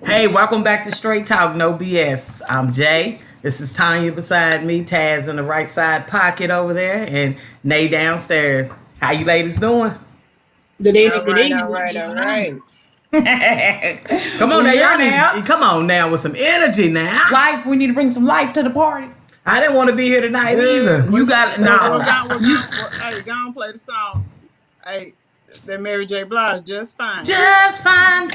Hey, welcome back to Straight Talk, No BS. I'm Jay. This is Tanya beside me, Taz in the right side pocket over there, and Nay downstairs. How you ladies doing? Good evening, All right. Come on now, come on now with some energy now. Life, we need to bring some life to the party. I didn't want to be here tonight either. You got no. Hey, go on, play the song. Hey, that Mary J. Blige, just fine. Just fine.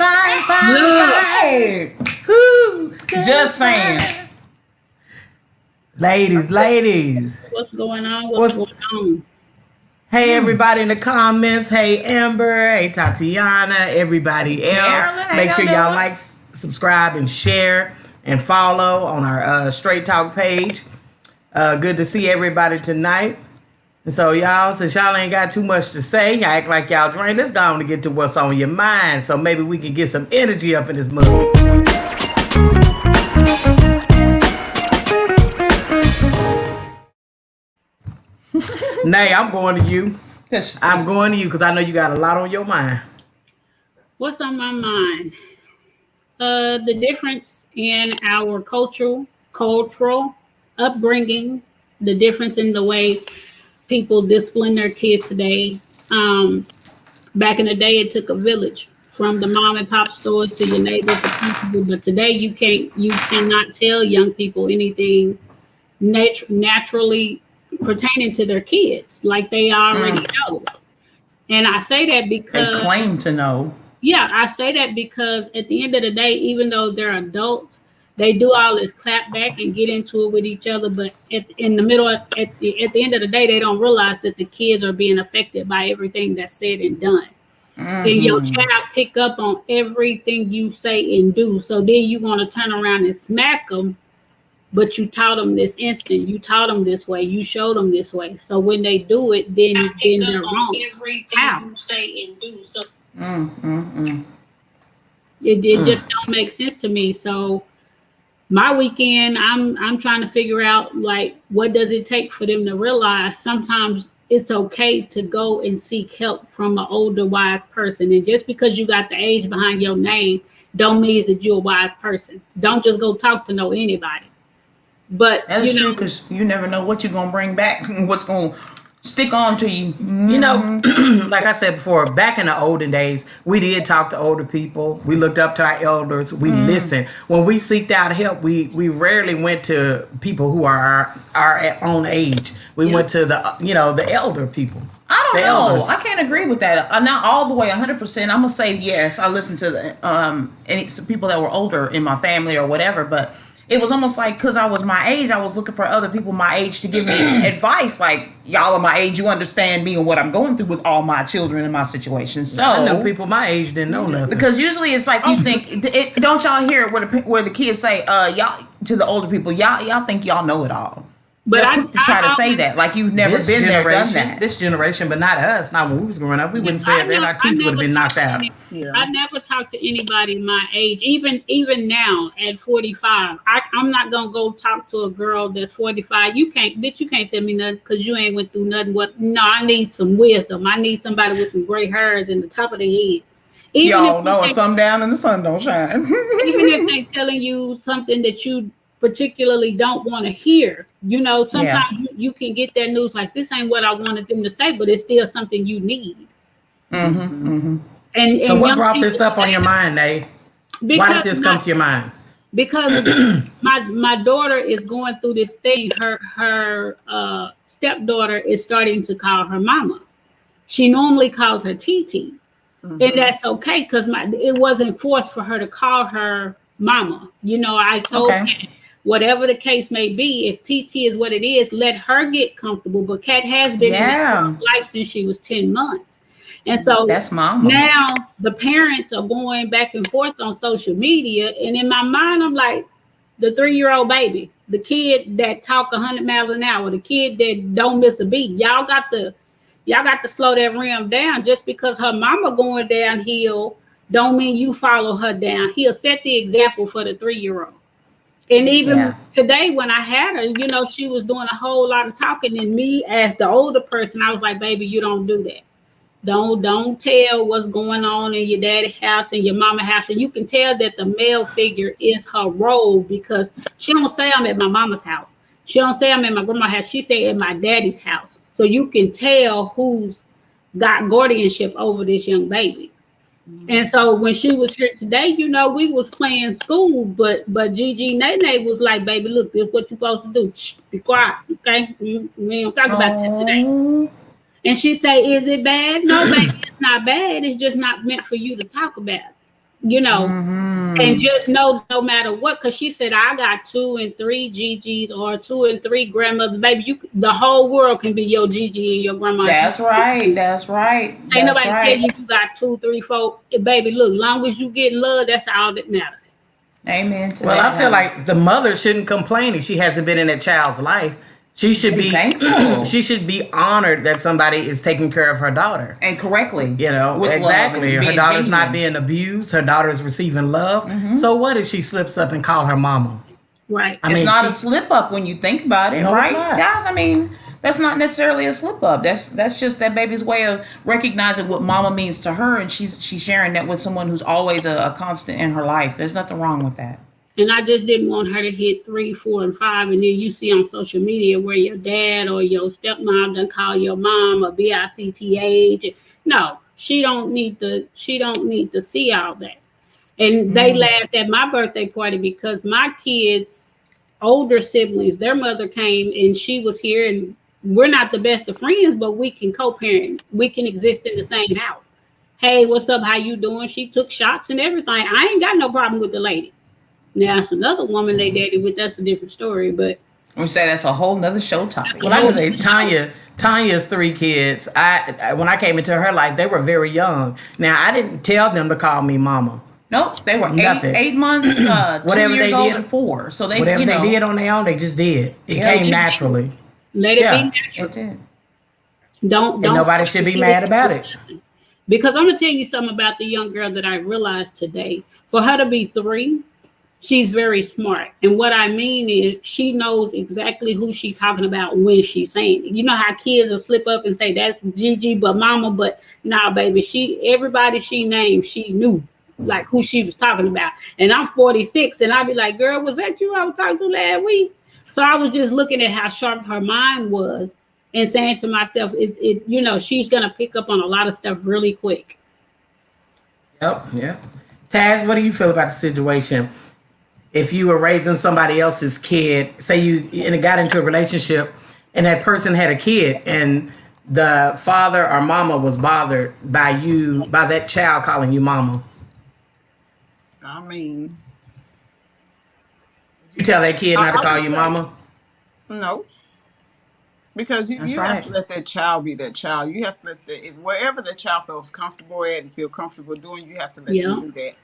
Woo. Just saying. Ladies. What's going on? What's going on? Hey, everybody in the comments. Hey, Amber. Hey, Tatiana. Everybody else. Carolyn, Make sure y'all like, subscribe, and share and follow on our Straight Talk page. Good to see everybody tonight. And so, y'all, since y'all ain't got too much to say, y'all act like y'all drained, let's go on to get to what's on your mind. So maybe we can get some energy up in this mug. Nay, I'm going to you. I'm going to you because I know you got a lot on your mind. What's on my mind? The difference in our cultural upbringing, the difference in the way people discipline their kids today. Back in the day, it took a village, from the mom and pop stores to your neighbors to people. But today, you cannot tell young people anything naturally pertaining to their kids, like they already know. And I say that because they claim to know. Yeah, I say that because at the end of the day, even though they're adults, they do all this clap back and get into it with each other. But at the end of the day, they don't realize that the kids are being affected by everything that's said and done. Mm-hmm. And your child pick up on everything you say and do. So then you want to turn around and smack them. But you taught them this instant. You taught them this way. You showed them this way. So when they do it, then they're wrong. Everything you say and do. So it just don't make sense to me. So my weekend, I'm trying to figure out, like, what does it take for them to realize sometimes it's okay to go and seek help from an older, wise person. And just because you got the age behind your name don't mean that you're a wise person. Don't just go talk to anybody. But that's true, because you never know what you're gonna bring back, what's gonna stick on to you. Mm-hmm. You know, like I said before, back in the olden days, we did talk to older people. We looked up to our elders. We listened. When we seeked out help, we rarely went to people who are our own age. We went to the elder people. I don't know. Elders. I can't agree with that. Not all the way, 100%. I'm gonna say yes. I listened to any people that were older in my family or whatever, but it was almost like, because I was my age, I was looking for other people my age to give me advice. Like, y'all are my age, you understand me and what I'm going through with all my children and my situation. So I know people my age didn't know nothing. Because usually it's like, you think, don't y'all hear it where the kids say, y'all, to the older people, y'all think y'all know it all. But I try to say that, like you've never been there, done that. This generation, but not us. Not when we was growing up. We wouldn't say that. Our teeth would have been knocked out. I never talked to anybody my age. Even now at 45, I'm not gonna go talk to a girl that's 45. You can't tell me nothing because you ain't went through nothing. No, I need some wisdom. I need somebody with some gray hairs in the top of the head. Y'all know it's sun down and the sun don't shine. Even if they telling you something that you particularly don't want to hear, sometimes you can get that news like, this ain't what I wanted them to say, but it's still something you need. And so what brought this up on your mind, Nate? Why did this come to your mind? Because my daughter is going through this thing. Her stepdaughter is starting to call her mama. She normally calls her TT. And that's okay, because it wasn't forced for her to call her mama. I told her, whatever the case may be, if TT is what it is, let her get comfortable. But Kat has been in life since she was 10 months. And so that's mama. Now the parents are going back and forth on social media. And in my mind, I'm like, the 3-year-old baby, the kid that talk 100 miles an hour, the kid that don't miss a beat. Y'all got to slow that rim down. Just because her mama going downhill don't mean you follow her down. He'll set the example for the 3-year-old. And even today when I had her, she was doing a whole lot of talking, and me as the older person, I was like, baby, you don't do that. Don't tell what's going on in your daddy's house and your mama's house. And you can tell that the male figure is her role, because she don't say I'm at my mama's house. She don't say I'm at my grandma's house. She say at my daddy's house. So you can tell who's got guardianship over this young baby. And so when she was here today, we was playing school, but Gigi Nene was like, baby, look, this is what you're supposed to do. Shh, be quiet, okay? We don't talk about that today. And she say, is it bad? No, baby, it's not bad. It's just not meant for you to talk about, and just know no matter what, because she said, I got 2 and 3 Gigi's or 2 and 3 grandmothers. Baby, the whole world can be your Gigi and your grandma. That's right. Ain't nobody tell you got 2, 3, 4. Baby, look, long as you get love, that's all that matters. Amen to that. Well, I feel like the mother shouldn't complain if she hasn't been in that child's life. She should be thankful. She should be honored that somebody is taking care of her daughter. And correctly. Exactly. Her daughter's not being abused. Her daughter's receiving love. So what if she slips up and call her mama? Right. It's not a slip up when you think about it, right? Guys, that's not necessarily a slip up. That's just that baby's way of recognizing what mama means to her, and she's sharing that with someone who's always a constant in her life. There's nothing wrong with that. And I just didn't want her to hit 3, 4, and 5. And then you see on social media where your dad or your stepmom done call your mom a BICTH. No, she don't need to see all that. And they laughed at my birthday party because my kids' older siblings, their mother came and she was here, and we're not the best of friends, but we can co-parent. We can exist in the same house. Hey, what's up? How you doing? She took shots and everything. I ain't got no problem with the lady. Now, it's another woman they dated with. That's a different story, but we say that's a whole nother show topic. Well, I would say Tanya's 3 kids. When I came into her life, they were very young. Now, I didn't tell them to call me mama. Nope, they were 8 months, 2 years old, and 4. So they, whatever they did on their own, they just did. It came naturally. Let it be natural. It did. Don't. And nobody should be mad about it. Because I'm gonna tell you something about the young girl that I realized today. For her to be 3. She's very smart. And what I mean is she knows exactly who she's talking about when she's saying it. You know how kids will slip up and say that's Gigi but mama, but nah, baby, everybody she named, she knew like who she was talking about. And I'm 46 and I'll be like, girl, was that you I was talking to last week? So I was just looking at how sharp her mind was and saying to myself, she's gonna pick up on a lot of stuff really quick. Yep, yeah. Taz, what do you feel about the situation? If you were raising somebody else's kid, say you got into a relationship and that person had a kid and the father or mama was bothered by that child calling you mama. You tell that kid not to call you mama? No. Because you have to let that child be that child. You have to let wherever the child feels comfortable at and feel comfortable doing, you have to let them do that.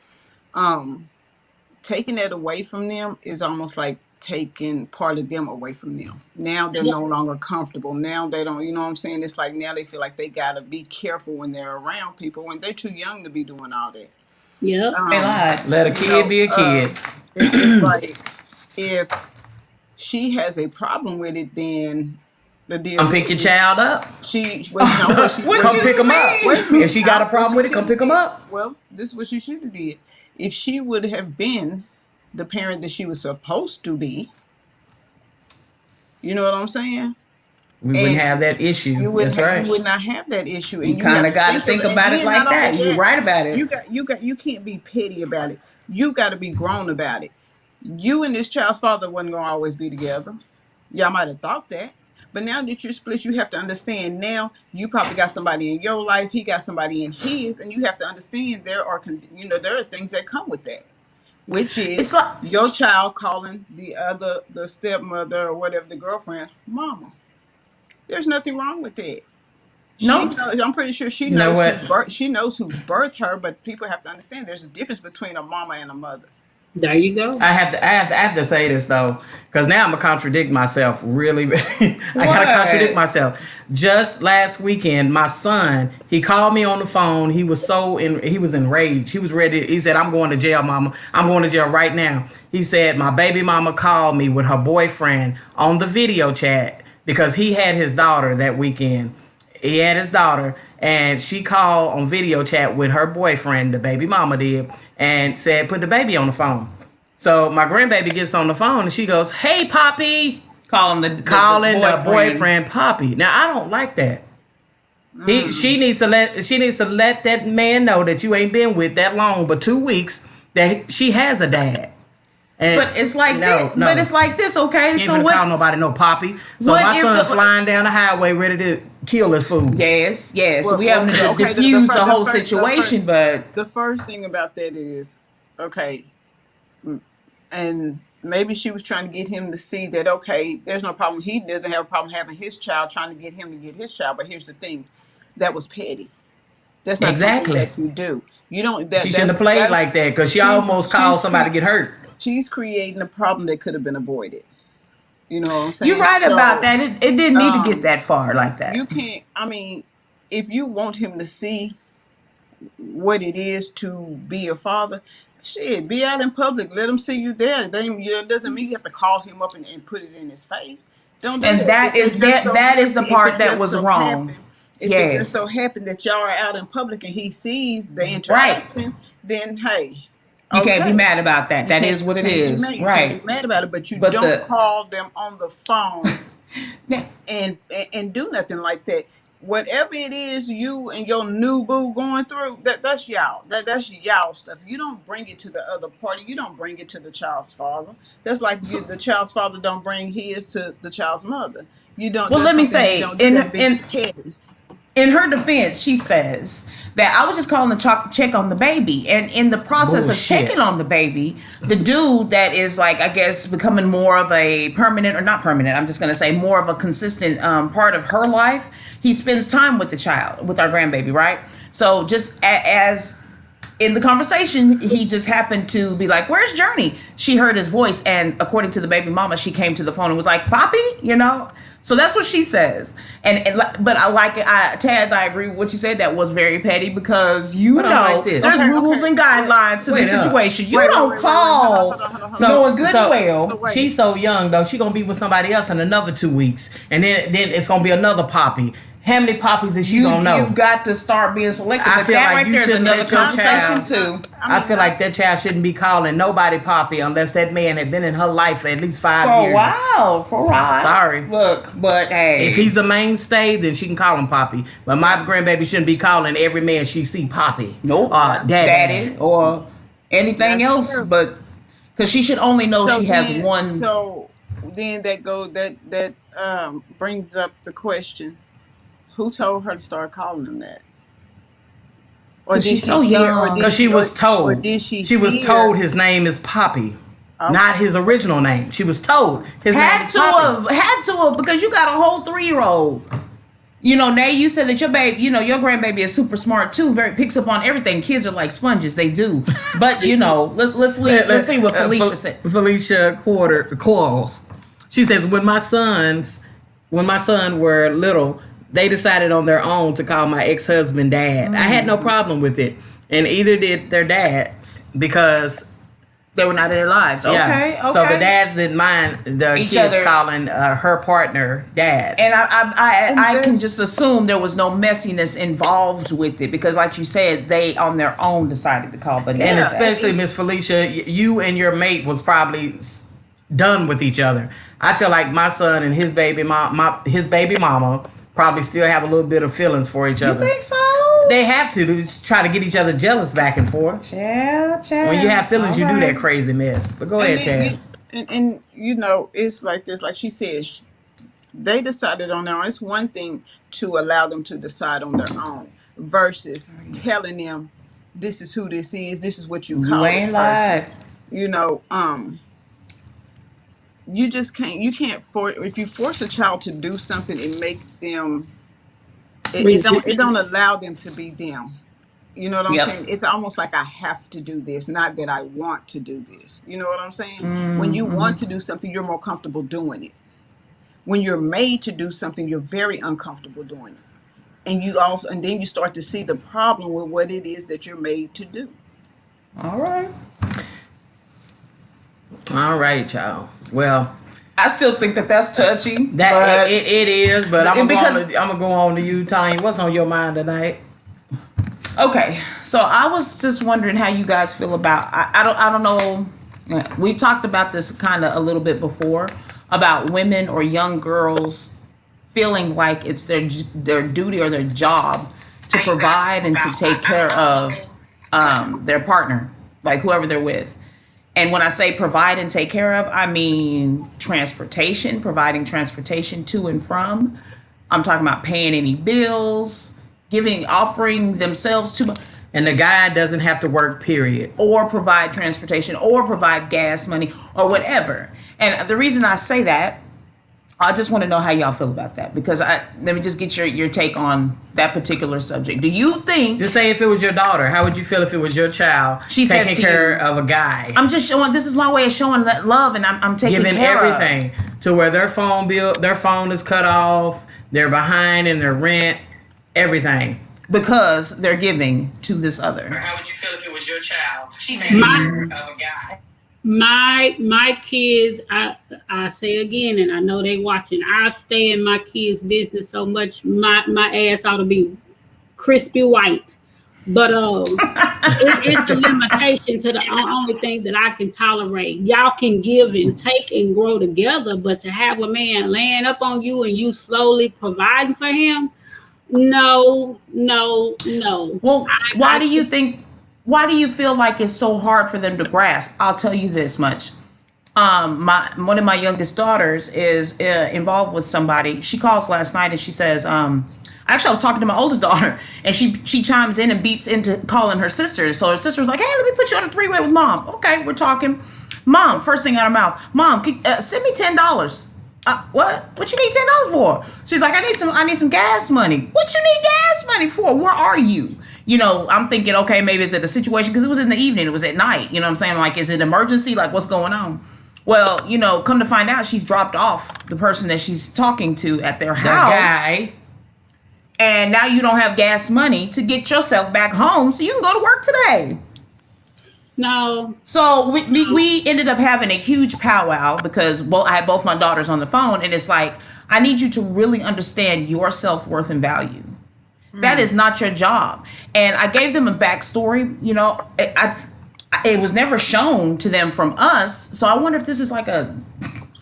Taking that away from them is almost like taking part of them away from them. Now they're no longer comfortable. Now they don't, you know what I'm saying? It's like now they feel like they got to be careful when they're around people when they're too young to be doing all that. Yeah. Let a kid be a kid. It's like if she has a problem with it, then the deal. Come pick your child up. Come pick them up. If she got a problem with it, come pick them up. Well, this is what she should have did. If she would have been the parent that she was supposed to be, you know what I'm saying? We wouldn't have that issue. That's right. You would not have that issue. And you kind of got to think about it like that. You're right about it. You can't be petty about it. You got to be grown about it. You and this child's father wasn't going to always be together. Y'all might have thought that. But now that you're split, you have to understand now you probably got somebody in your life. He got somebody in his. And you have to understand there are things that come with that. which is It's like your child calling the stepmother or whatever, the girlfriend, mama. There's nothing wrong with that. no. I'm pretty sure she You know knows what? she knows who birthed her, but people have to understand there's a difference between a mama and a mother. There you go. I have to say this though, because now I'm gonna contradict myself. Really, I gotta What? contradict myself. Just last weekend, my son, he called me on the phone. He was he was enraged. He was ready. He said, "I'm going to jail, mama. I'm going to jail right now." He said, "My baby mama called me with her boyfriend on the video chat because he had his daughter that weekend. He had his daughter." And she called on video chat with her boyfriend, the baby mama did, and said, "Put the baby on the phone." So my grandbaby gets on the phone and she goes, "Hey, Poppy," calling the boyfriend Poppy. Now I don't like that. She needs to let that man know that you ain't been with that long, but 2 weeks, that she has a dad. And But it's like but it's like this, okay? So what? Call nobody no Poppy. So my son flying down the highway ready to kill his food. Yes. Well, we have to diffuse the whole situation, but the first thing about that is, okay, and maybe she was trying to get him to see that, okay, there's no problem. He doesn't have a problem having his child, trying to get him to get his child. But here's the thing, that was petty. That's not something that you do. You don't. She shouldn't have played like that because she almost caused somebody to get hurt. She's creating a problem that could have been avoided. You know what I'm saying? You're right about that. It didn't need to get that far like that. You can't. I mean, if you want him to see what it is to be a father, shit, be out in public. Let him see you there. It doesn't mean you have to call him up and put it in his face. Don't do that. That is the part that was wrong. If it just so happened that y'all are out in public and he sees the interaction, then hey. You can't be mad about that. That is what it is. Right. You can't be mad about it, but don't call them on the phone and do nothing like that. Whatever it is you and your new boo going through, that's y'all. That's y'all stuff. You don't bring it to the other party. You don't bring it to the child's father. That's like the child's father don't bring his to the child's mother. You don't. Well, let me say, in her defense, she says that I was just calling to check on the baby. And in the process of checking on the baby, the dude that is like, I guess, becoming more of a permanent, or not permanent, I'm just going to say more of a consistent part of her life, he spends time with the child, with our grandbaby, right? So just as in the conversation, he just happened to be like, "Where's Journey?" She heard his voice, and according to the baby mama, she came to the phone and was like, "Poppy," you know? So that's what she says. But I like it. Taz, I agree with what you said. That was very petty because there's rules and guidelines to the situation. You don't call knowing good and well. She's so young though. She's gonna be with somebody else in another 2 weeks, and then it's gonna be another Poppy. How many Poppies is she gonna know? You've got to start being selective. I feel like you should another conversation too. I feel like that child shouldn't be calling nobody Poppy unless that man had been in her life for at least 5 years. For a while. Sorry. Look, but hey. If he's a mainstay, then she can call him Poppy. But my grandbaby shouldn't be calling every man she see Poppy. Nope. Daddy. Or anything else. True. But because she should only know she has one. So then that brings up the question. Who told her to start calling him that? Or she's so young. Because she was told. She was told his name is Poppy, not his original name. She was told his name is Poppy. Had to because you got a whole 3-year-old. You know, Nay, you said that your baby, your grandbaby is super smart too. Picks up on everything. Kids are like sponges. They do. But let's see what Felicia said. Felicia Quarles. She says when my sons were little, they decided on their own to call my ex-husband Dad. I had no problem with it. And either did their dads because they were not in their lives. Okay. So the dads didn't mind the kids calling her partner Dad. And I can just assume there was no messiness involved with it because, like you said, they on their own decided to call Buddy. And especially Miss Felicia, you and your mate was probably done with each other. I feel like my son and his baby mama probably still have a little bit of feelings for each other. You think so? They have to. They just try to get each other jealous back and forth. Child. When you have feelings, you do that crazy mess. But go ahead, Ted. And it's like this. Like she said, they decided on their own. It's one thing to allow them to decide on their own versus telling them, this is who this is. This is what you call this person. You know, you just can't. You can't force. If you force a child to do something, it makes them. It don't allow them to be them. You know what I'm saying? It's almost like I have to do this, not that I want to do this. You know what I'm saying? When you want to do something, you're more comfortable doing it. When you're made to do something, you're very uncomfortable doing it. And then you start to see the problem with what it is that you're made to do. All right. All right, y'all. Well, I still think that that's touchy. That it is, but I'm gonna go on to you, Tanya. What's on your mind tonight? Okay, so I was just wondering how you guys feel about. I don't know. We talked about this kind of a little bit before about women or young girls feeling like it's their duty or their job to provide and to take care of their partner, like whoever they're with. And when I say provide and take care of, I mean providing transportation to and from. I'm talking about paying any bills, offering themselves to. And the guy doesn't have to work, period. Or provide transportation or provide gas money or whatever. And the reason I say that, I just want to know how y'all feel about that. Because let me just get your take on that particular subject. Do you think... Just say if it was your daughter, how would you feel if it was your child taking care of a guy? I'm just showing, this is my way of showing that love, and I'm taking giving care everything to where their phone is cut off, they're behind in their rent, everything. Because they're giving to this other. Or how would you feel if it was your child taking care of a guy? My kids, I say again, and I know they watching, I stay in my kids' business so much, my ass ought to be crispy white. But it's a limitation to the only thing that I can tolerate. Y'all can give and take and grow together, but to have a man laying up on you and you slowly providing for him, no. Well, why do you feel like it's so hard for them to grasp? I'll tell you this much. One of my youngest daughters is involved with somebody. She calls last night and she says, actually I was talking to my oldest daughter and she chimes in and beeps into calling her sister. So her sister was like, hey, let me put you on a 3-way with mom. Okay, we're talking. Mom, first thing out of her mouth, mom, send me $10. What you need $10 for? She's like, I need some gas money. What you need gas money for? Where are you? You know, I'm thinking, okay, maybe it's at a situation, because it was in the evening, it was at night. You know what I'm saying? Like, is it emergency? Like, what's going on? Well, you know, come to find out, she's dropped off the person that she's talking to at their house. The guy. And now you don't have gas money to get yourself back home so you can go to work today. No. So we ended up having a huge powwow because I had both my daughters on the phone, and it's like, I need you to really understand your self-worth and value. That is not your job. And I gave them a backstory. You know, it was never shown to them from us. So I wonder if this is like a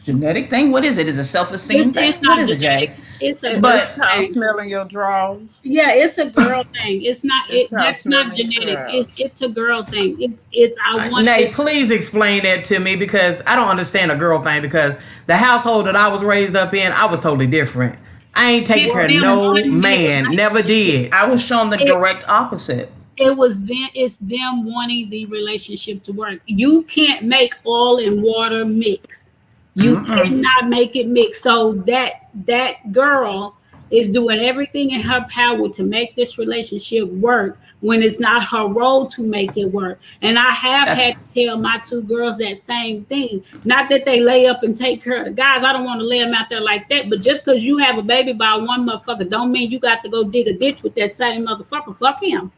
genetic thing. What is it? Is it self-esteem thing? It's not what is genetic. It, Jay? It's a but smelling your drawers. Yeah, it's a girl thing. It's not. That's not genetic. It's a girl thing. It's. I want. Nate, please explain that to me, because I don't understand a girl thing. Because the household that I was raised up in, I was totally different. I ain't taking care of no man. Never did. I was shown the direct opposite. It's them wanting the relationship to work. You can't make oil and water mix. You cannot make it mix. So that girl is doing everything in her power to make this relationship work when it's not her role to make it work. And I have had to tell my two girls that same thing. Not that they lay up and take care of the guys. I don't want to lay them out there like that. But just because you have a baby by one motherfucker don't mean you got to go dig a ditch with that same motherfucker. Fuck him.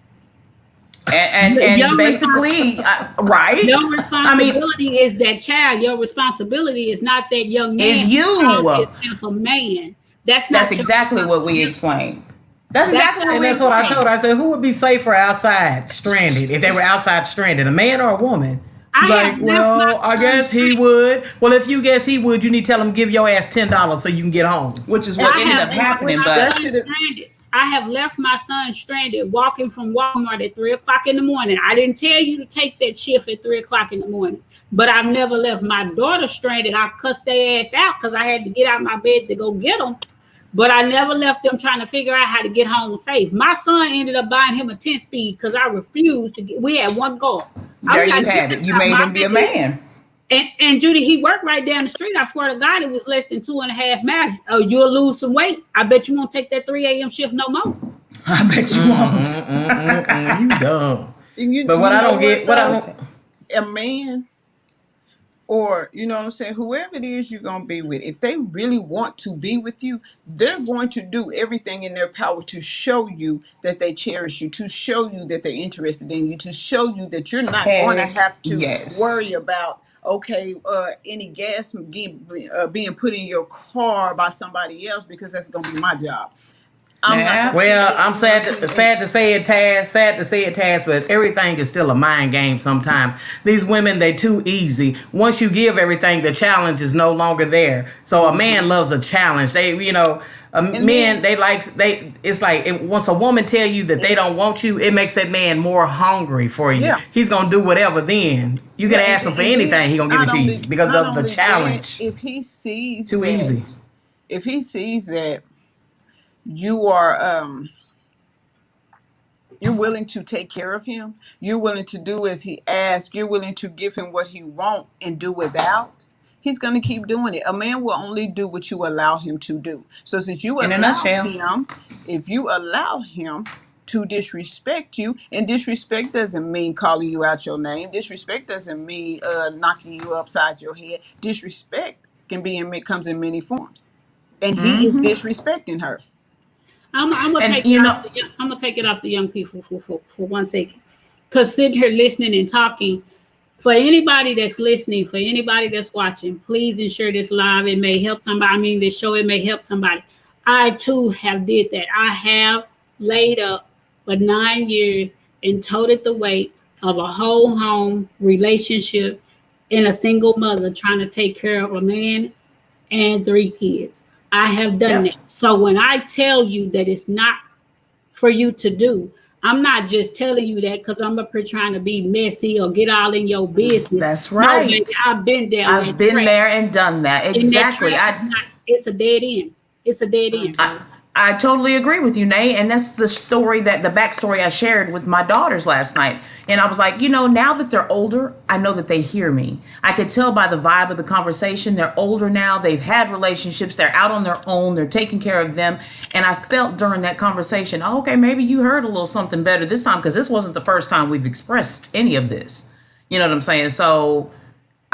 And basically, right? Your responsibility is that child. Your responsibility is not that young man. Is you. It's a man. That's exactly what we explained. That's exactly what we explained. And that's what I told her. I said, who would be safer outside stranded if they were outside stranded, a man or a woman? I guess he would. Well, if you guess he would, you need to tell him give your ass $10 so you can get home. Which is what ended up happening. But I have left my son stranded walking from Walmart at 3:00 in the morning. I didn't tell you to take that shift at 3:00 in the morning, but I've never left my daughter stranded. I cussed their ass out because I had to get out of my bed to go get them, but I never left them trying to figure out how to get home safe. My son ended up buying him a 10-speed because I refused to get. We had one car. There you have it. You made him be a man. And Judy, he worked right down the street. I swear to God, it was less than 2.5 miles. Oh, you'll lose some weight. I bet you won't take that 3 a.m. shift no more. I bet you won't. You dumb. But what I don't get, a man, or you know what I'm saying, whoever it is you're gonna be with, if they really want to be with you, they're going to do everything in their power to show you that they cherish you, to show you that they're interested in you, to show you that you're not going to have to worry about any gas being put in your car by somebody else, because that's gonna be my job. I'm sad to say it, Taz, but everything is still a mind game sometimes. These women, they too easy. Once you give everything, the challenge is no longer there. So a man loves a challenge. Once a woman tell you that they don't want you, it makes that man more hungry for you. Yeah. He's going to do whatever then. You can ask him for anything, he's going to give it to you because of the challenge. If he sees too easy. If he sees that you are you're willing to take care of him, you're willing to do as he asks, you're willing to give him what he wants and do without, he's going to keep doing it. A man will only do what you allow him to do. So since you if you allow him to disrespect you, and disrespect doesn't mean calling you out your name, disrespect doesn't mean knocking you upside your head, disrespect comes in many forms, and he is disrespecting her. I'm gonna take it off the young people for 1 second, because sitting here listening and talking, for anybody that's listening, for anybody that's watching, please ensure this live, it may help somebody. I mean, this show, it may help somebody. I too have did that. I have laid up for 9 years and toted the weight of a whole home relationship and a single mother trying to take care of a man and 3 kids. I have done that. So when I tell you that it's not for you to do, I'm not just telling you that because I'm up here trying to be messy or get all in your business. That's right. No, baby, I've been there. I've been there and done that. Exactly. It's a dead end. It's a dead end. I totally agree with you, Nate. And that's the backstory I shared with my daughters last night. And I was like, now that they're older, I know that they hear me. I could tell by the vibe of the conversation. They're older now. They've had relationships. They're out on their own. They're taking care of them. And I felt during that conversation, okay, maybe you heard a little something better this time, because this wasn't the first time we've expressed any of this. You know what I'm saying? So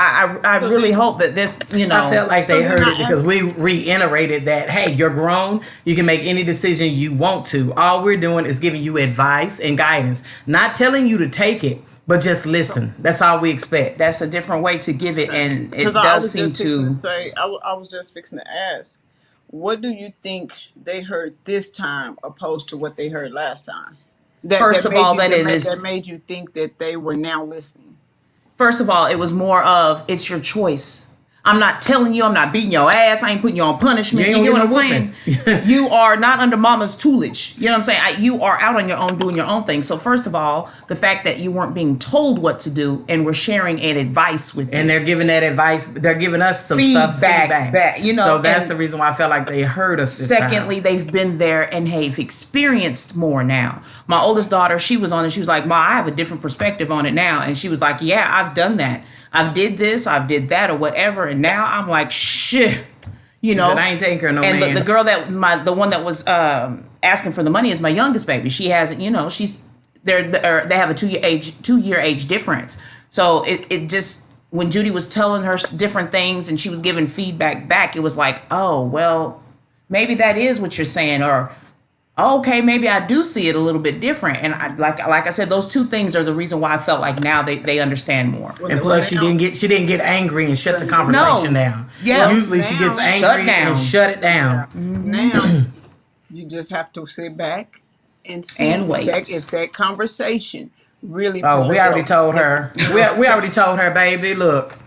I really hope that this, I felt like they heard it because we reiterated that, hey, you're grown. You can make any decision you want to. All we're doing is giving you advice and guidance, not telling you to take it, but just listen. That's all we expect. That's a different way to give it. And it does seem to say, I was just fixing to ask, what do you think they heard this time opposed to what they heard last time? That made you think that they were now listening. First of all, it was more of, it's your choice. I'm not telling you, I'm not beating your ass. I ain't putting you on punishment. You get what I'm saying? You are not under mama's tutelage. You know what I'm saying? You are out on your own doing your own thing. So first of all, the fact that you weren't being told what to do and we're sharing an advice with you. And they're giving that advice. They're giving us some feedback. So that's the reason why I felt like they heard us. Secondly, they've been there and have experienced more now. My oldest daughter, she was on it. She was like, Ma, I have a different perspective on it now. And she was like, yeah, I've done that. I've did this, I've did that, or whatever, and now I'm like, shit, she said, I ain't taking care of no man. And the girl the one that was asking for the money is my youngest baby. She has, she's they have a 2-year age difference. So it just, when Judy was telling her different things and she was giving feedback back, it was like, oh well, maybe that is what you're saying, or okay, maybe I do see it a little bit different. And like I said, those two things are the reason why I felt like now they understand more. And plus, she didn't get angry and shut the conversation down. Yeah, usually she gets angry and shut it down. Now you just have to sit back and see and wait if that conversation really. Oh, we already told her. we already told her, baby. Look,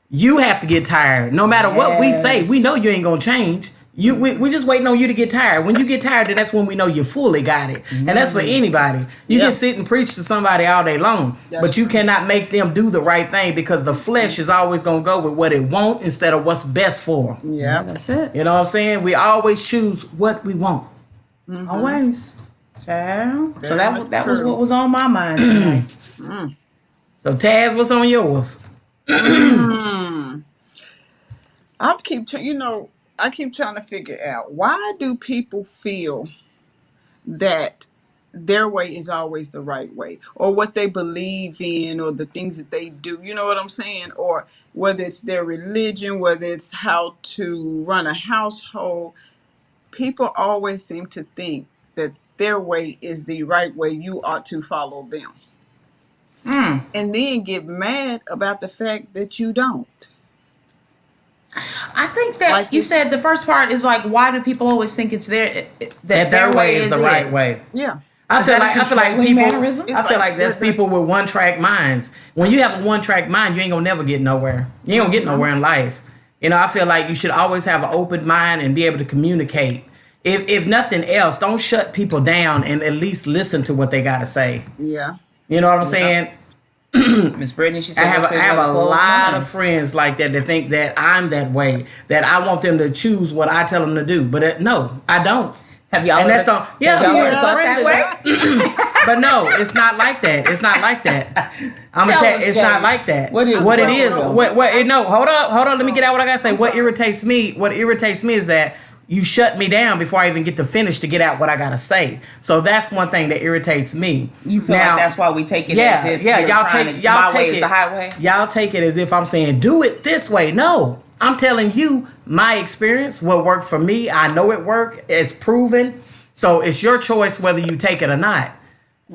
you have to get tired. No matter what we say, we know you ain't gonna change. We just waiting on you to get tired. When you get tired, then that's when we know you fully got it. And that's for anybody. You can sit and preach to somebody all day long, but you cannot make them do the right thing, because the flesh is always going to go with what it wants instead of what's best for them. Yeah, that's it. You know what I'm saying? We always choose what we want. Always. Child. So that was what was on my mind tonight. So Taz, what's on yours? I keep trying to figure out, why do people feel that their way is always the right way, or what they believe in, or the things that they do, you know what I'm saying? Or whether it's their religion, whether it's how to run a household, people always seem to think that their way is the right way. You ought to follow them. And then get mad about the fact that you don't. I think that like you said the first part is like, why do people always think it's their way is the right way? Yeah. I feel like that's people with one-track minds. When you have a one-track mind, you ain't gonna never get nowhere. You ain't gonna get nowhere in life. You know, I feel like you should always have an open mind and be able to communicate. If nothing else, don't shut people down and at least listen to what they gotta say. Yeah. You know what I'm saying? Miss Brittany, she said, I have a lot of friends like that think that I'm that way, that I want them to choose what I tell them to do. But no, I don't. Have y'all ever thought that way? But no, it's not like that. It's not like that. I'm gonna tell you, it's not like that. What it is? No, hold on. Let me get out what I gotta say. What irritates me is that you shut me down before I even get to finish to get out what I gotta say. So that's one thing that irritates me. You feel like that's why we take it as if y'all take it the highway? Y'all take it as if I'm saying do it this way. No, I'm telling you my experience, what worked for me. I know it worked. It's proven. So it's your choice whether you take it or not.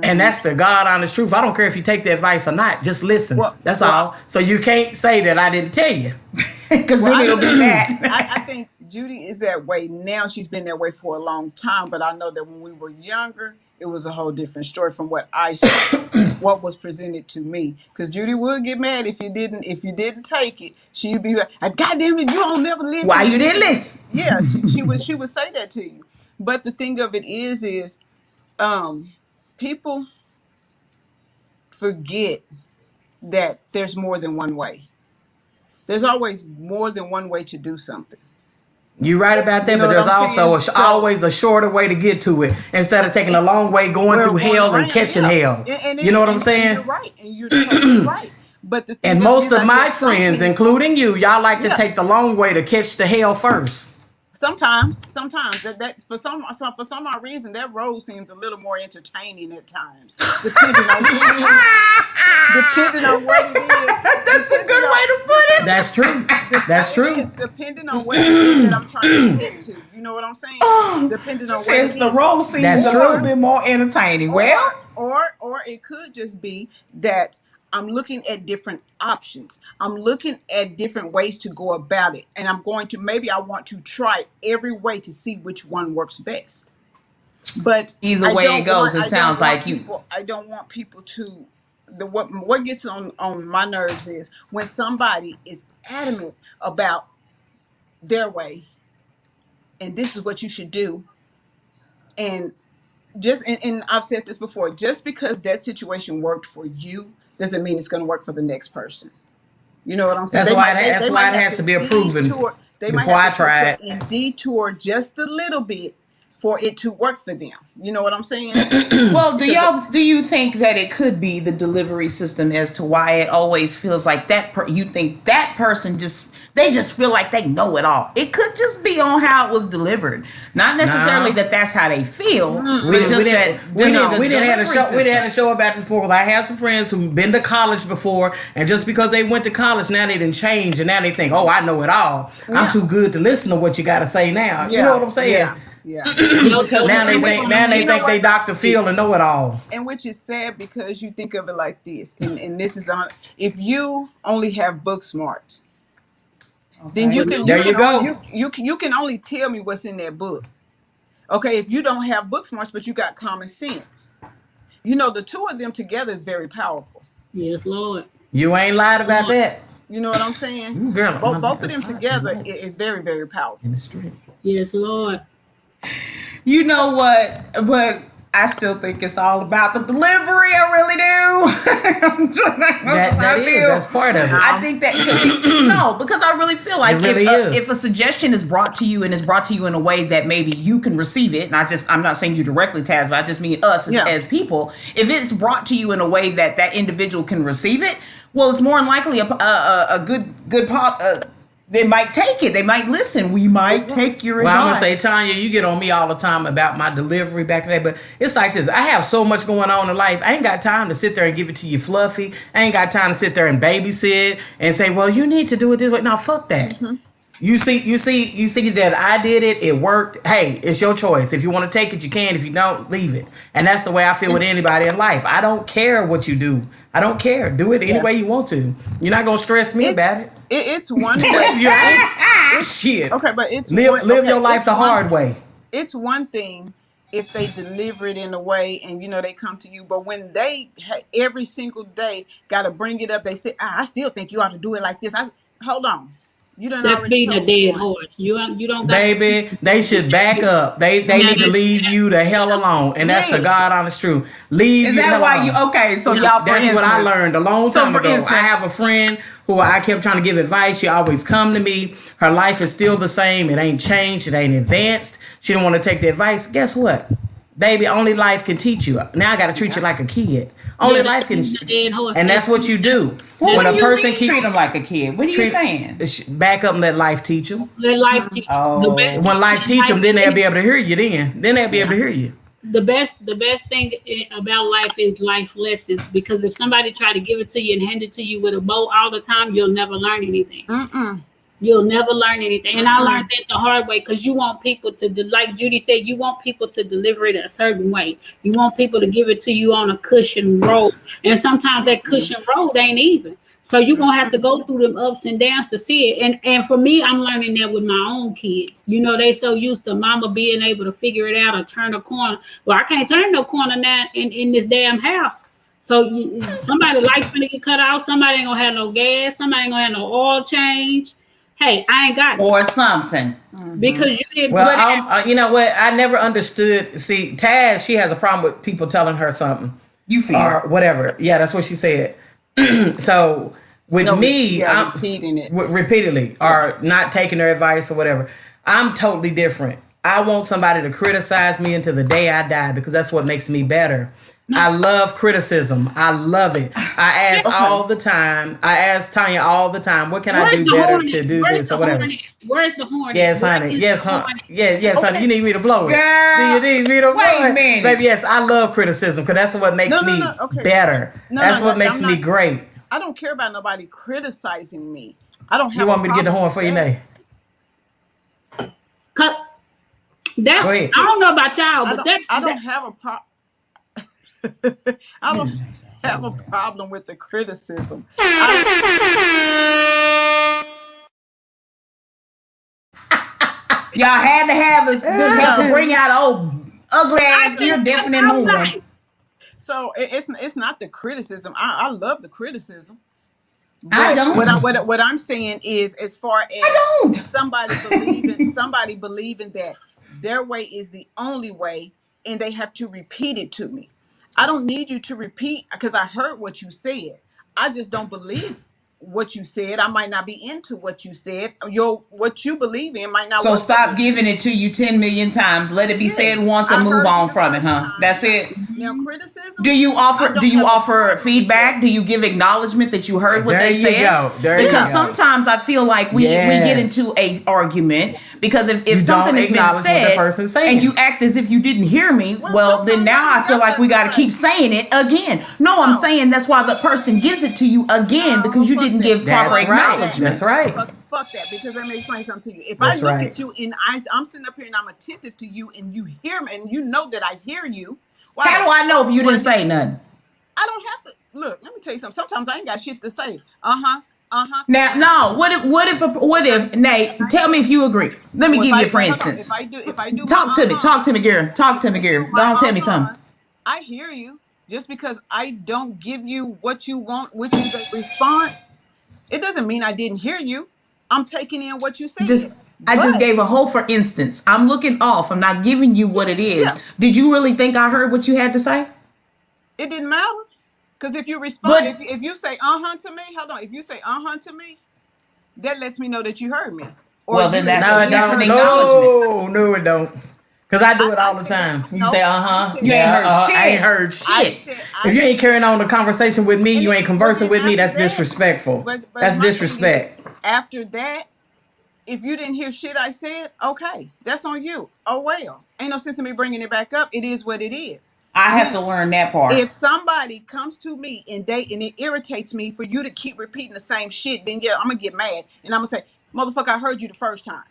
And that's the God honest truth. I don't care if you take the advice or not. Just listen. That's all. So you can't say that I didn't tell you. Because then it'll be bad. I think Judy is that way now. She's been that way for a long time. But I know that when we were younger, it was a whole different story from what I saw, what was presented to me. Because Judy would get mad if you didn't take it. She'd be like, God damn it, you don't never listen. Why you didn't listen? Yeah, she would say that to you. But the thing of it is people forget that there's more than one way. There's always more than one way to do something. You're right about that, but there's also always a shorter way to get to it instead of taking a long way going through hell and catching hell. You know what I'm saying? You're right, and you're totally right. But and most of my friends, including you, y'all like to take the long way to catch the hell first. Sometimes that for some odd reason that road seems a little more entertaining at times, depending on what it is. That's a good way to put it. That's true. That's true. Depending on what it is that I'm trying to get to, you know what I'm saying? Depending on what it is. The road seems a little bit more entertaining. Or it could just be that I'm looking at different options. I'm looking at different ways to go about it. And maybe I want to try every way to see which one works best. But either way it goes, it sounds like I don't want people to, what gets on my nerves is when somebody is adamant about their way and this is what you should do. And and I've said this before, just because that situation worked for you doesn't mean it's going to work for the next person. You know what I'm saying? That's why it has to be proven before I try it. And detour just a little bit for it to work for them. You know what I'm saying? Well, do you think that it could be the delivery system as to why it always feels like you think that person they just feel like they know it all? It could just be on how it was delivered, not necessarily that's how they feel. We didn't have a show about this before. I have some friends who've been to college before, and just because they went to college, now they didn't change, and now they think, oh, I know it all. Yeah. I'm too good to listen to what you got to say now. Yeah. You know what I'm saying? Yeah. Because now they think they Dr. Phil and know it all. And which is sad because you think of it like this, and this is if you only have book smarts. Then you can only tell me what's in that book. Okay, if you don't have book smarts but you got common sense, the two of them together is very powerful. Yes, Lord. You ain't lied about that. You know what I'm saying? Girl, both of them together is very, very powerful. In the street. Yes, Lord. You know what? But I still think it's all about the delivery. I really do. That's part of it. I think that no, because I really feel like if a suggestion is brought to you and is brought to you in a way that maybe you can receive it, and I'm not saying you directly, Taz, but I just mean us as people. If it's brought to you in a way that individual can receive it, well, it's more than likely a good part. They might take it. They might listen. We might take your advice. I'm going to say, Tanya, you get on me all the time about my delivery back in the day, but it's like this. I have so much going on in life. I ain't got time to sit there and give it to you fluffy. I ain't got time to sit there and babysit and say, well, you need to do it this way. No, fuck that. Mm-hmm. You see that I did it. It worked. Hey, it's your choice. If you want to take it, you can. If you don't, leave it. And that's the way I feel with anybody in life. I don't care what you do. I don't care. Do it any way you want to. You're not going to stress me about it. It's one way. Shit. Okay, but it's live your life the hard way. It's one thing if they deliver it in a way and they come to you, but when they every single day got to bring it up, they say, I still think you ought to do it like this. Hold on. You don't. That's being a dead horse. You don't. Baby, they should back up. They need to leave you the hell alone, and that's the God honest truth. Leave. Is that why you? Okay, so y'all. That's what I learned a long time ago. I have a friend who I kept trying to give advice. She always come to me. Her life is still the same. It ain't changed. It ain't advanced. She don't want to take the advice. Guess what? Baby, only life can teach you. Now I got to treat you like a kid. Only life can, and that's what you do. Well, when a person treat them like a kid, what are you saying? Back up and let life teach them. Let life teach. Oh. When life teach them, then they'll be able to hear you. Then they'll be able to hear you. The best thing about life is life lessons. Because if somebody try to give it to you and hand it to you with a bow all the time, you'll never learn anything. You'll never learn anything. And I learned that the hard way, because you want people to, like Judy said, you want people to deliver it a certain way. You want people to give it to you on a cushion road. And sometimes that cushion road ain't even. So you're going to have to go through them ups and downs to see it. And for me, I'm learning that with my own kids. They so used to mama being able to figure it out or turn a corner. Well, I can't turn no corner now in this damn house. So somebody lights going to get cut off. Somebody ain't going to have no gas. Somebody ain't going to have no oil change. Hey, I ain't got it. Or something. Because you didn't. Well, you know what? I never understood. See, Taz, she has a problem with people telling her something. You feel. Or whatever. Yeah, that's what she said. So with me, I'm repeating it. Repeatedly, or not taking their advice or whatever. I'm totally different. I want somebody to criticize me until the day I die, because that's what makes me better. I love criticism. I love it. I ask all the time. I ask Tanya all the time, what can I do better to do this or whatever? Where's the horn? Yes, honey. Yes, honey. Yes, honey. You need me to blow it. Girl, do you need me to blow it? Wait a minute. Baby, yes, I love criticism, because that's what makes me better. That's what makes me great. I don't care about nobody criticizing me. I don't have. You want me to get the horn for you, Nay? I don't know about y'all, but I don't have a problem. I don't have a problem with the criticism. Y'all had to have this help to bring out old ugly ass ear deafening horn. So it's not the criticism. I love the criticism. I don't. What I'm saying is, as far as somebody believing that their way is the only way, and they have to repeat it to me. I don't need you to repeat, because I heard what you said. I just don't believe what you said. I might not be into what you said. What you believe in might not. So stop giving it to you 10 million times. Let it be said once and move on from it, huh? That's it. Now, criticism. Do you offer feedback? Do you give acknowledgement that you heard what they said? Because sometimes I feel like we get into a argument because if something has been said and you act as if you didn't hear me, well then now I feel like we got to keep saying it again. No, I'm saying that's why the person gives it to you again, because you didn't give proper acknowledgement. That's right. Fuck that, because let me explain something to you. If I look at you in the eyes, I'm sitting up here and I'm attentive to you, and you hear me, and you know that I hear you. How do I know if you didn't say nothing? I don't have to look. Let me tell you something. Sometimes I ain't got shit to say. Now, no. What if Nate? Tell me if you agree. Let me give you, for instance. If I do, talk to me, girl. Talk to me, girl. Don't tell me something. I hear you. Just because I don't give you what you want, which is a response, it doesn't mean I didn't hear you. I'm taking in what you said. I just gave a whole for instance. I'm looking off. I'm not giving you what it is. Yeah. Did you really think I heard what you had to say? It didn't matter. Because if you respond, if you say to me, hold on. If you say to me, that lets me know that you heard me. Or well, then that's No, an acknowledgement. No, it don't. Because I do it all the time. You say, You ain't heard shit. I ain't heard shit. If you ain't carrying on the conversation with me, you ain't conversing with me, that's disrespectful. That's disrespect. After that, if you didn't hear shit I said, okay, that's on you. Oh, well. Ain't no sense in me bringing it back up. It is what it is. I have to learn that part. If somebody comes to me and it irritates me for you to keep repeating the same shit, then yeah, I'm going to get mad. And I'm going to say, motherfucker, I heard you the first time.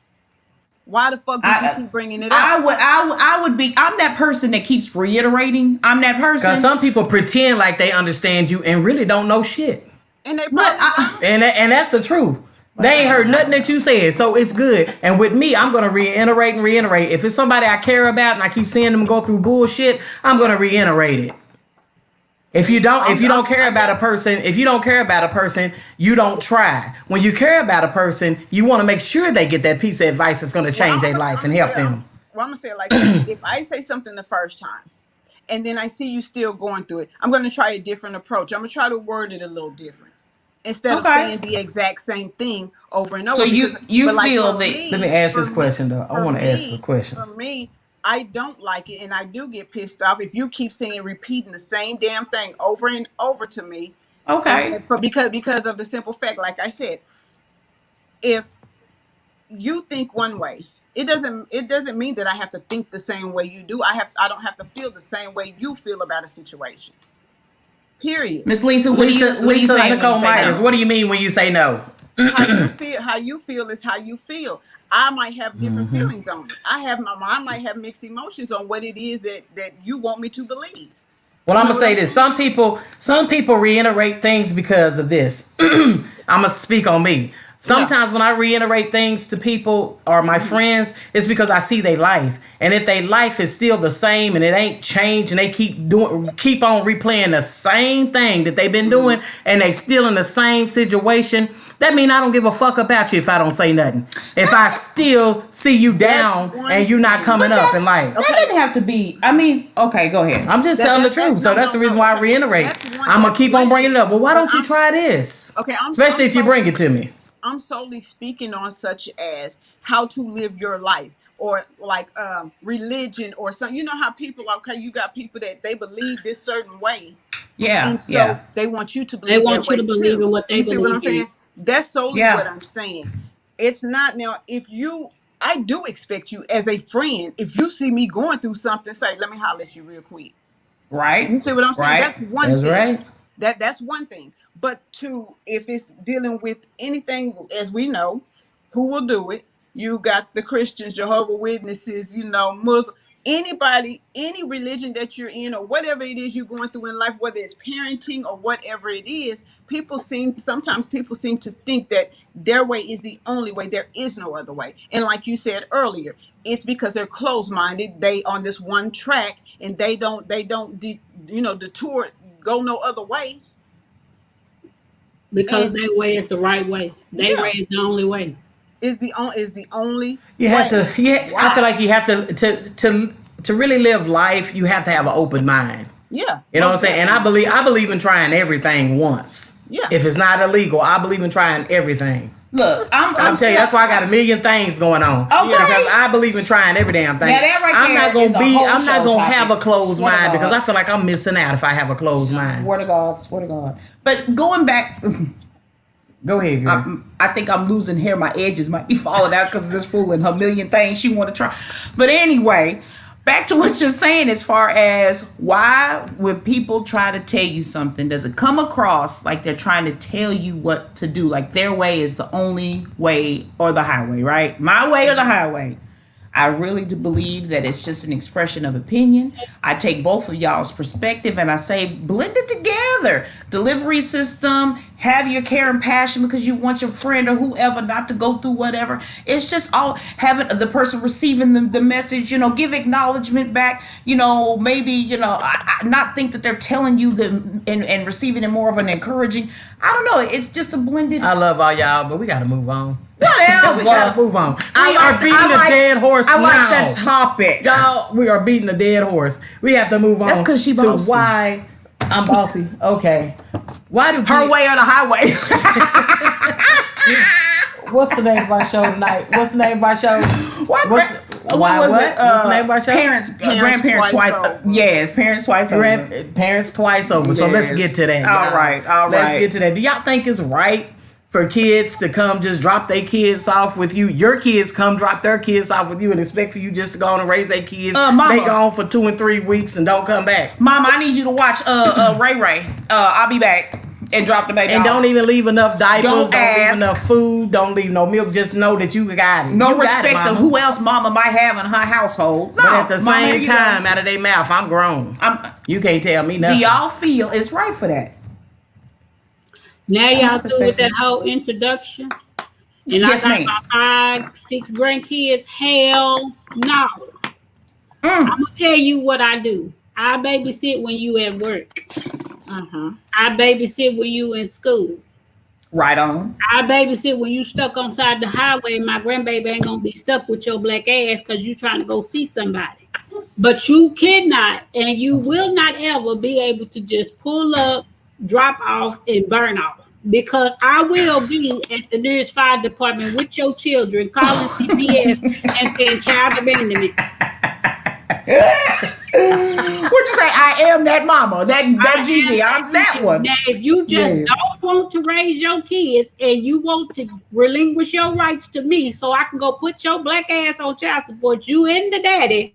Why the fuck did you keep bringing it up? I would be. I'm that person that keeps reiterating. I'm that person. Because some people pretend like they understand you and really don't know shit. And they probably and that's the truth. They ain't heard nothing that you said, so it's good. And with me, I'm gonna reiterate. If it's somebody I care about and I keep seeing them go through bullshit, I'm gonna reiterate it. If you don't care about a person, you don't try. When you care about a person, you want to make sure they get that piece of advice that's going to change their life and help them. Well, I'm going to say it like this. If I say something the first time and then I see you still going through it, I'm going to try a different approach. I'm going to try to word it a little different instead of saying the exact same thing over and over. So you feel that. Let me ask this question, though. I want to ask the question. For me, I don't like it, and I do get pissed off if you keep repeating the same damn thing over and over to me. Okay. Because of the simple fact, like I said, if you think one way, it doesn't mean that I have to think the same way you do. I don't have to feel the same way you feel about a situation. Period. Miss Lisa, what do you say? Nicole Myers, what do you mean when you say no? How you feel is how you feel. I might have different feelings on it. I might have mixed emotions on what it is that you want me to believe. Well, I'm gonna say this. Some people reiterate things because of this. I'm gonna speak on me. Sometimes when I reiterate things to people or my friends, it's because I see their life. And if their life is still the same and it ain't changed and they keep on replaying the same thing that they've been doing and they still in the same situation, that means I don't give a fuck about you if I don't say nothing. If I still see you down and you're not coming up in life. That doesn't have to be. I mean, okay, go ahead. I'm just telling the truth. So that's the reason why I reiterate. I'm going to keep on bringing it up. Well, why don't you try this? Okay, especially if you bring it to me. I'm solely speaking on such as how to live your life or like religion or something. You know how people, you got people that they believe this certain way. Yeah. And so they want you to believe in what they believe in. You see what I'm saying? That's solely what I'm saying. It's not now, I do expect you as a friend, if you see me going through something, say, let me holler at you real quick. Right. You see what I'm saying? Right. That's one thing. Right. That's one thing. But if it's dealing with anything, as we know, who will do it? You got the Christians, Jehovah's Witnesses, Muslim, anybody, any religion that you're in or whatever it is you're going through in life, whether it's parenting or whatever it is, sometimes people seem to think that their way is the only way. There is no other way. And like you said earlier, it's because they're closed-minded. They on this one track and they don't detour, go no other way. Because their way is the right way. Their way is the only way. Is the only you way. Have to I feel like you have to really live life, you have to have an open mind. Yeah. You know what I'm saying? And I believe in trying everything once. Yeah. If it's not illegal, I believe in trying everything. Look, I'm telling you, that's why I got a million things going on. Okay. Because I believe in trying every damn thing. Now that right I'm not gonna have a closed Swear mind because I feel like I'm missing out if I have a closed mind. Swear to God. But going back, go ahead, girl. I think I'm losing hair. My edges might be falling out because of this fool and her million things she want to try. But anyway, back to what you're saying as far as why when people try to tell you something, does it come across like they're trying to tell you what to do? Like their way is the only way or the highway, right? My way or the highway. I really do believe that it's just an expression of opinion. I take both of y'all's perspective and I say blend it together. Delivery system, have your care and passion because you want your friend or whoever not to go through whatever. It's just all having the person receiving the message, give acknowledgement back, maybe, I not think that they're telling you and receiving it more of an encouraging. I don't know. It's just a blended. I love all y'all, but we got to move on. Whatever. We gotta move on. We I are beating a dead horse I now. like that topic. Y'all, we are beating a dead horse. We have to move on. That's 'cause she bossy. To why I'm bossy. Okay. Why do Her way or the highway? What's the name of our show tonight? What's the name of our show? What was it? What's the name of our show? Grandparents twice over. Yes, parents twice over. Parents twice over. So let's get to that. All right. Let's get to that. Do y'all think it's right for kids to come just drop their kids off with you? Your kids come drop their kids off with you and expect for you just to go on and raise their kids. Mama. They gone for 2 and 3 weeks and don't come back. Mama, I need you to watch Ray Ray. I'll be back. And drop the baby and off. Don't even leave enough diapers. Don't ask. leave enough food. Don't leave no milk. Just know that you got it. No you respect of who else mama might have in her household. No, but at the mama, same time, out of their mouth, I'm grown. You can't tell me nothing. Do y'all feel it's right for that? Now y'all through with that whole introduction? And yes, I got my 5, 6 grandkids. Hell no. I'm gonna tell you what I do. I babysit when you at work. I babysit when you in school. Right on. I babysit when you stuck on side the highway. My grandbaby ain't gonna be stuck with your black ass because you trying to go see somebody. But you cannot and you will not ever be able to just pull up, drop off, and burn off. Because I will be at the nearest fire department with your children calling CPS and saying child abandonment. What'd you say? I am that mama. That Gigi. I'm that one. Now, if you just don't want to raise your kids and you want to relinquish your rights to me so I can go put your black ass on child support, you and the daddy,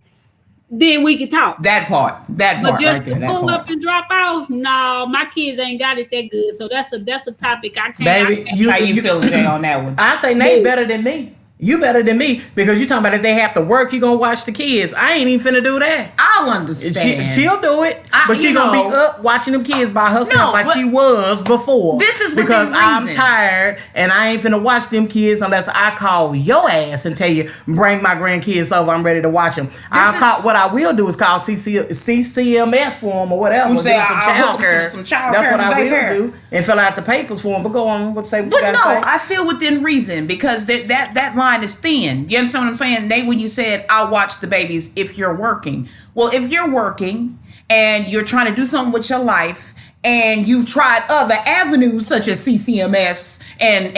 then we can talk. That part. But just right to pull up and drop off, no, my kids ain't got it that good. So that's a topic I can't. Baby, how you feeling, Jay, on that one? I say Nate better than me. You better than me because you talking about if they have to work, you gonna watch the kids. I ain't even finna do that. I'll understand. She'll do it, but she gonna be up watching them kids by herself like she was before. This is because I'm tired and I ain't finna watch them kids unless I call your ass and tell you bring my grandkids over. I'm ready to watch them. What I will do is call CCMS for them or whatever. You say some child care. That's what I will do and fill out the papers for them. But go on, what you gotta say? I feel within reason because that line is thin. You understand what I'm saying, Nate? When you said I'll watch the babies if you're working. Well, if you're working and you're trying to do something with your life and you've tried other avenues such as CCMS and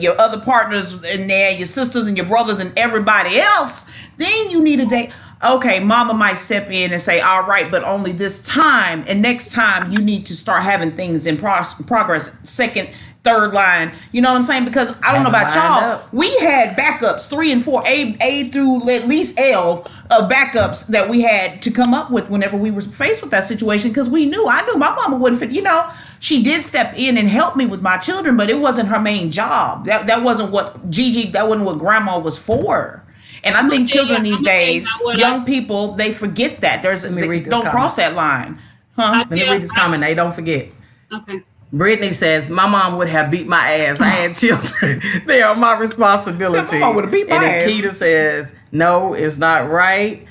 your other partners in there, your sisters and your brothers and everybody else, then you need a day. Okay, mama might step in and say, all right, but only this time. And next time you need to start having things in progress. Second, third line. You know what I'm saying? Because I don't know about y'all. We had backups, 3 and 4, A through at least L of backups that we had to come up with whenever we were faced with that situation. Because I knew my mama wouldn't fit. You know, she did step in and help me with my children, but it wasn't her main job. That wasn't what that wasn't what grandma was for. And I think children these days, young people, they forget that. Don't cross that line. Let me read this comment. They don't forget. Okay. Brittany says, my mom would have beat my ass. I had children. They are my responsibility. My mom would have beat my ass. And Akita says, no, it's not right.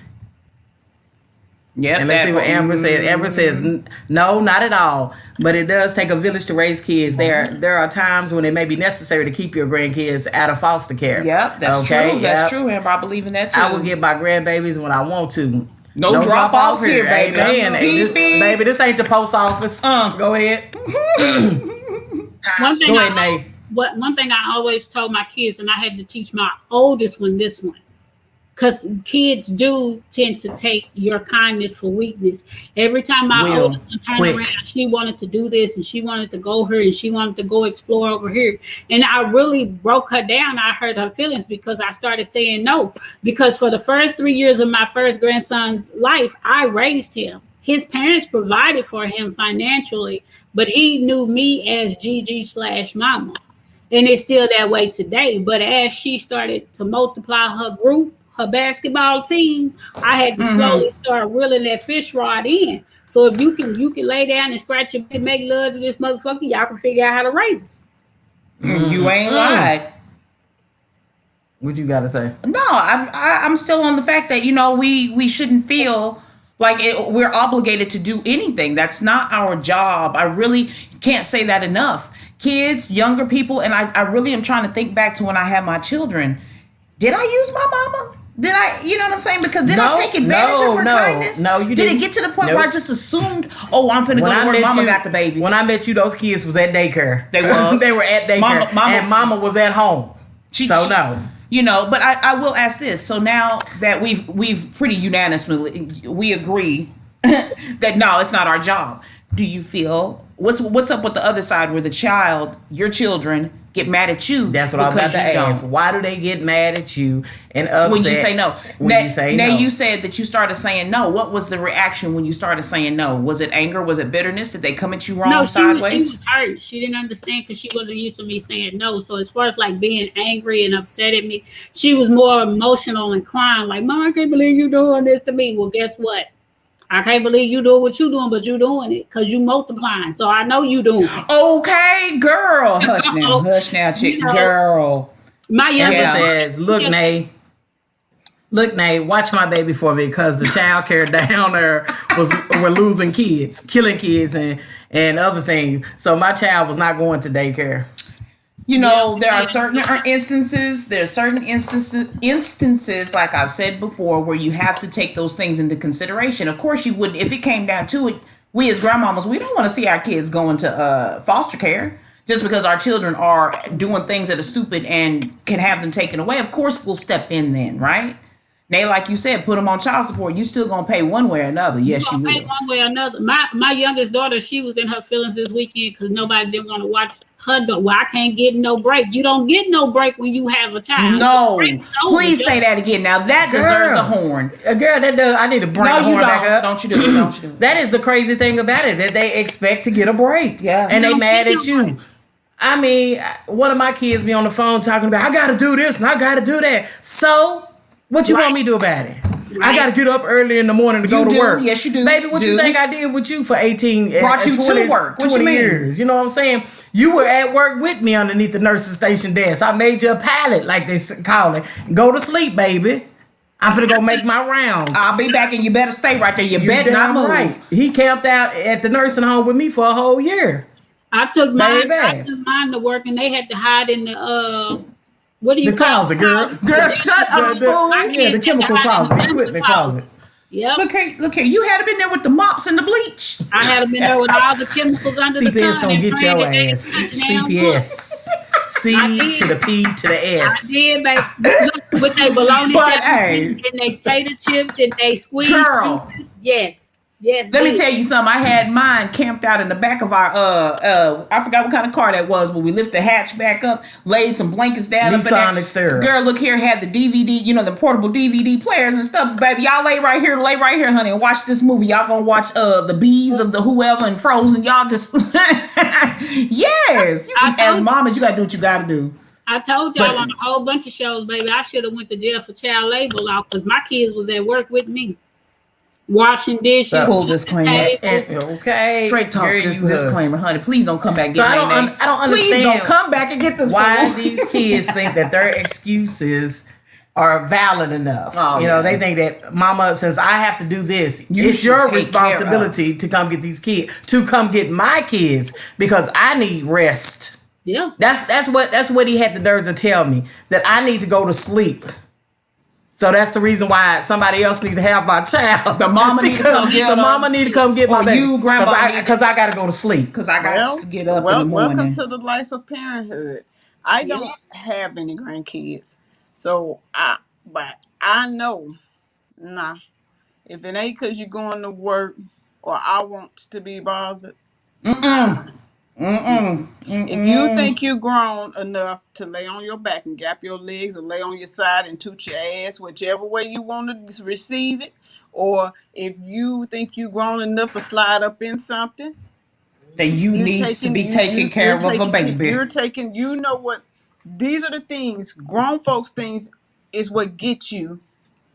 Yeah. And let's see what Amber says. Amber says, no, not at all. But it does take a village to raise kids. There are times when it may be necessary to keep your grandkids out of foster care. Yep, that's true. That's true, Amber. I believe in that too. I will get my grandbabiys when I want to. No drop offs here, baby. Baby, this ain't the post office. Go ahead. One thing I always told my kids, and I had to teach my oldest one this one, because kids do tend to take your kindness for weakness. Every time my oldest one turned around, she wanted to do this and she wanted to go here and she wanted to go explore over here. And I really broke her down. I hurt her feelings because I started saying no. Because for the first 3 years of my first grandson's life, I raised him. His parents provided for him financially, but he knew me as Gigi/mama. And it's still that way today. But as she started to multiply her group, her basketball team, I had to slowly start reeling that fish rod in. So if you can lay down and scratch your and make love to this motherfucker, y'all can figure out how to raise it. You ain't lied. What you gotta say? No, I'm still on the fact that we shouldn't feel like we're obligated to do anything. That's not our job. I really can't say that enough. kids, younger people, and I really am trying to think back to when I had my children. Did I use my mama? Did I, you know what I'm saying? Because did I take advantage of her kindness? No, you did didn't. it get to the point where I just assumed, oh, I'm finna go to where mama got the babies? When I met you, those kids was at daycare. They was. They were at daycare. And mama was at home. No. You know, but I will ask this. So now that we've pretty unanimously, we agree that no, it's not our job. Do you feel, what's up with the other side where your children get mad at you? That's what I'm about to ask. Why do they get mad at you and upset when you say no? Now you said that you started saying no. What was the reaction when you started saying no? Was it anger? Was it bitterness? Did they come at you wrong sideways? She was hurt. She didn't understand because she wasn't used to me saying no. So as far as like being angry and upset at me, she was more emotional and crying like, Mom, I can't believe you're doing this to me. Well, guess what? I can't believe you doing what you doing, but you doing it because you multiplying. So I know you doing it. Okay, girl. Hush now, chick. Girl. My youngest says, look, Nay, watch my baby for me because the child care down there we're losing kids, killing kids and other things. So my child was not going to daycare. You know, there are certain instances, like I've said before, where you have to take those things into consideration. Of course, you wouldn't, if it came down to it, we as grandmamas, we don't want to see our kids going to foster care just because our children are doing things that are stupid and can have them taken away. Of course, we'll step in then, right? Nay, like you said, put them on child support. You still gonna pay one way or another. Yes, you will. Pay one way or another. My youngest daughter, she was in her feelings this weekend because nobody didn't want to watch her. Well, I can't get no break. You don't get no break when you have a child. No, please say that again. Now that deserves a horn. Girl, that does. I need to bring the horn back up. Don't you do it? Don't you do it? That is the crazy thing about it, that they expect to get a break. Yeah, and they mad at you. I mean, one of my kids be on the phone talking about, I got to do this and I got to do that. So what you want me to do about it? Right. I got to get up early in the morning to go to work. Yes, you do. Baby, what you think I did with you for 18 Brought you 20, to work. What 20 you mean? years. You know what I'm saying? You were at work with me underneath the nurse's station desk. I made you a pallet, like they call it. Go to sleep, baby. I'm finna go make my rounds. I'll be back and you better stay right there. You better not move. Right. He camped out at the nursing home with me for a whole year. I took mine to work and they had to hide in the what do you the closet, girl. Girl, shut up, fool. Yeah, the chemical closet, the equipment closet. Yep. Look here. You had been there with the mops and the bleach. I had been there with all the chemicals under the CPS gonna get your ass. CPS. C to the P to the S. I did, baby. With they bologna chips and they tater chips and they squeeze juices. Yes. Yes. Let me tell you something. I had mine camped out in the back of our I forgot what kind of car that was, but we lifted the hatch back up, laid some blankets down. Nissan Xterra. Girl, look here, had the DVD, the portable DVD players and stuff. Baby, y'all lay right here, honey, and watch this movie. Y'all gonna watch the Bees of the Whoever and Frozen. Y'all just yes. As mamas, you gotta do what you gotta do. I told y'all on a whole bunch of shows, baby, I should have went to jail for child labor law because my kids was at work with me. Washing dishes. Full disclaimer. Okay. Straight talk. This disclaimer, honey. Please don't come back and get I don't understand. Please don't come back and get this. Why these kids think that their excuses are valid enough. They think that, Mama, since I have to do this, it's your responsibility to come get these kids, to come get my kids because I need rest. Yeah. That's what he had the nerve to tell me, that I need to go to sleep. So that's the reason why somebody else need to have my child. The mama need to come get the mama need to come get my baby. You, grandma, because I got to go to sleep. Because I got to get up in the morning. Welcome to the life of parenthood. I don't have any grandkids, so but I know, if it ain't because you're going to work or I want to be bothered. If you think you're grown enough to lay on your back and gap your legs or lay on your side and toot your ass, whichever way you want to receive it, or if you think you're grown enough to slide up in something, then you need to be taking care of a baby. You're taking, what? These are the things, grown folks things is what gets you